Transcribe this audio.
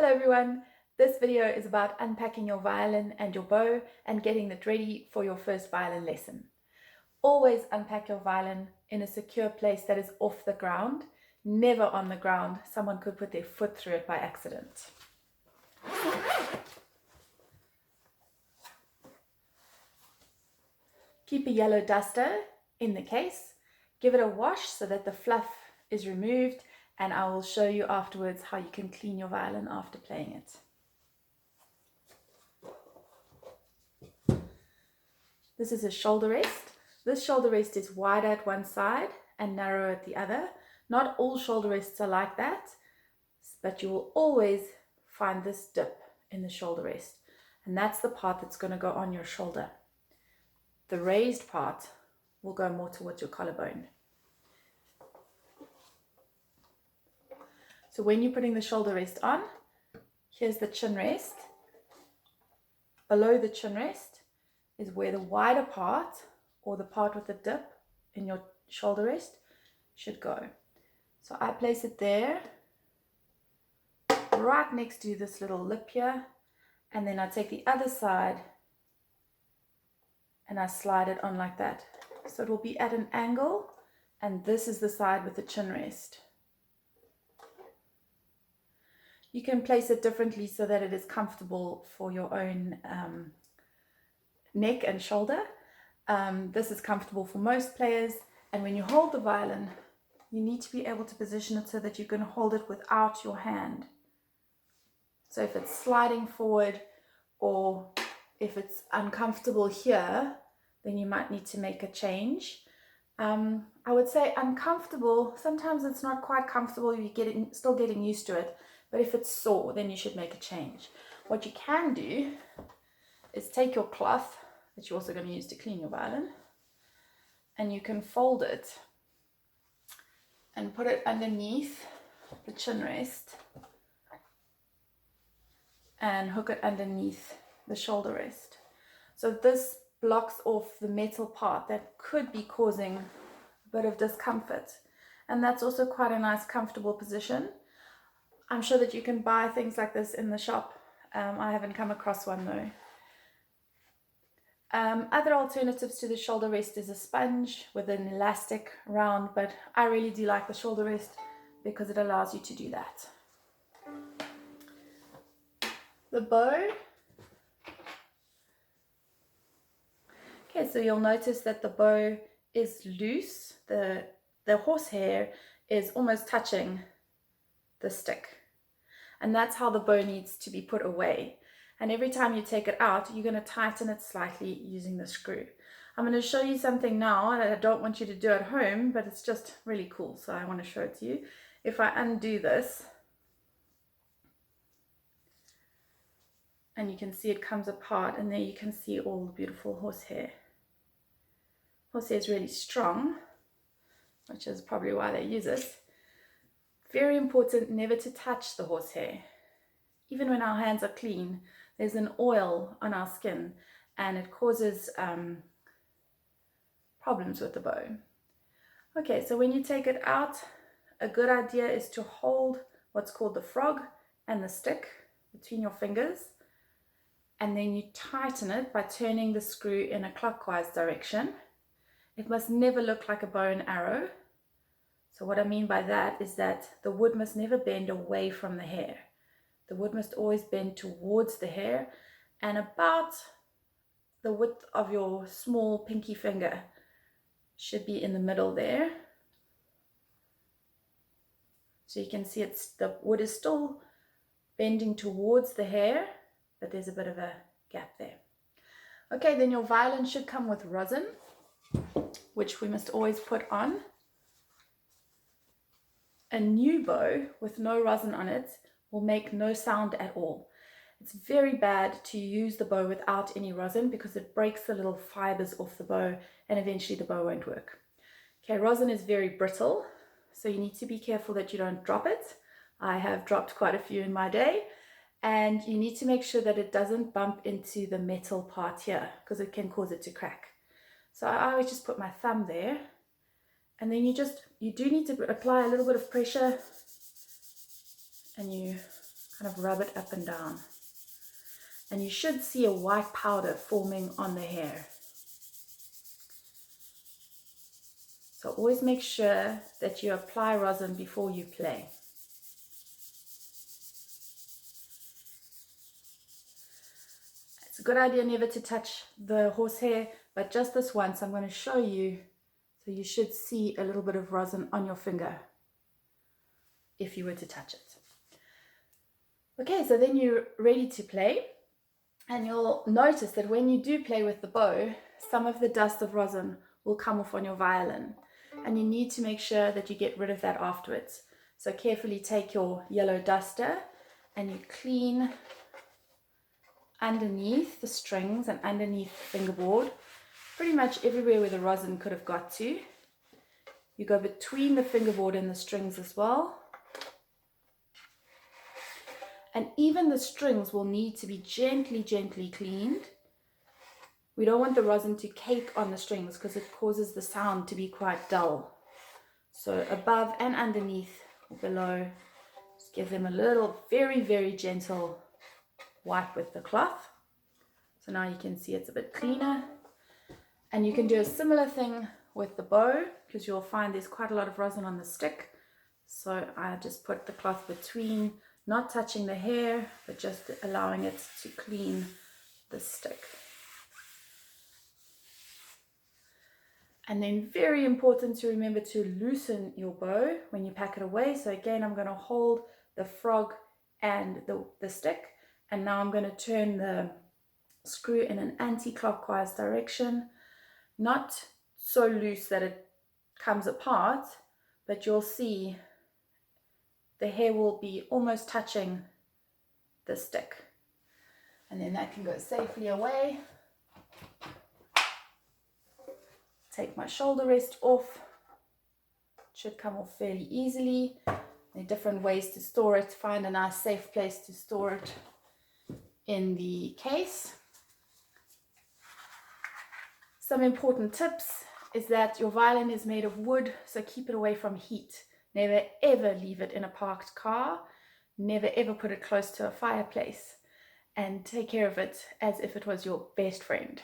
Hello everyone, this video is about unpacking your violin and your bow and getting it ready for your first violin lesson. Always unpack your violin in a secure place that is off the ground, never on the ground. Someone could put their foot through it by accident. Keep a yellow duster in the case, give it a wash so that the fluff is removed, and I will show you afterwards how you can clean your violin after playing it. This is a shoulder rest. This shoulder rest is wider at one side and narrow at the other. Not all shoulder rests are like that, but you will always find this dip in the shoulder rest, and that's the part that's going to go on your shoulder. The raised part will go more towards your collarbone. So when you're putting the shoulder rest on, here's the chin rest. Below the chin rest is where the wider part, or the part with the dip in your shoulder rest, should go. So I place it there, right next to this little lip here, and then I take the other side and I slide it on like that. So it will be at an angle, and this is the side with the chin rest. You can place it differently so that it is comfortable for your own neck and shoulder. This is comfortable for most players, and when you hold the violin, you need to be able to position it so that you can hold it without your hand. So if it's sliding forward or if it's uncomfortable here, then you might need to make a change. I would say uncomfortable, sometimes it's not quite comfortable, you're still getting used to it, but if it's sore, then you should make a change. What you can do is take your cloth that you're also going to use to clean your violin, and you can fold it and put it underneath the chin rest and hook it underneath the shoulder rest. So this blocks off the metal part that could be causing a bit of discomfort, and that's also quite a nice comfortable position. I'm sure that you can buy things like this in the shop. I haven't come across one though. Other alternatives to the shoulder rest is a sponge with an elastic round, but I really do like the shoulder rest because it allows you to do that. The bow. Okay, so you'll notice that the bow is loose. The horsehair is almost touching the stick, and that's how the bow needs to be put away. And every time you take it out, you're going to tighten it slightly using the screw. I'm going to show you something now that I don't want you to do at home, but it's just really cool, so I want to show it to you. If I undo this, and you can see it comes apart, and there you can see all the beautiful horsehair. Horsehair is really strong, which is probably why they use it. Very important never to touch the horsehair. Even when our hands are clean, there's an oil on our skin, and it causes problems with the bow. Okay, so when you take it out, a good idea is to hold what's called the frog and the stick between your fingers, and then you tighten it by turning the screw in a clockwise direction. It must never look like a bow and arrow. So what I mean by that is that the wood must never bend away from the hair. The wood must always bend towards the hair, and about the width of your small pinky finger should be in the middle there. So you can see the wood is still bending towards the hair, but there's a bit of a gap there. Okay, then your violin should come with rosin, which we must always put on. A new bow with no rosin on it will make no sound at all. It's very bad to use the bow without any rosin because it breaks the little fibers off the bow, and eventually the bow won't work. Okay, rosin is very brittle, so you need to be careful that you don't drop it. I have dropped quite a few in my day, and you need to make sure that it doesn't bump into the metal part here because it can cause it to crack. So I always just put my thumb there, and then you do need to apply a little bit of pressure, and you kind of rub it up and down. And you should see a white powder forming on the hair. So always make sure that you apply rosin before you play. It's a good idea never to touch the horsehair, but just this once I'm going to show you. So you should see a little bit of rosin on your finger if you were to touch it. Okay, so then you're ready to play, and you'll notice that when you do play with the bow, some of the dust of rosin will come off on your violin, and you need to make sure that you get rid of that afterwards. So carefully take your yellow duster and you clean underneath the strings and underneath the fingerboard, pretty much everywhere where the rosin could have got to. You go between the fingerboard and the strings as well. And even the strings will need to be gently cleaned. We don't want the rosin to cake on the strings because it causes the sound to be quite dull. So above and underneath or below, just give them a little very gentle wipe with the cloth. So now you can see it's a bit cleaner. And you can do a similar thing with the bow because you'll find there's quite a lot of rosin on the stick. So I just put the cloth between, not touching the hair, but just allowing it to clean the stick. And then very important to remember to loosen your bow when you pack it away. So again, I'm going to hold the frog and the stick, and now I'm going to turn the screw in an anti-clockwise direction. Not so loose that it comes apart, but you'll see the hair will be almost touching the stick. And then that can go safely away. Take my shoulder rest off. It should come off fairly easily. There are different ways to store it. Find a nice safe place to store it in the case. Some important tips is that your violin is made of wood, so keep it away from heat. Never ever leave it in a parked car. Never ever put it close to a fireplace. And take care of it as if it was your best friend.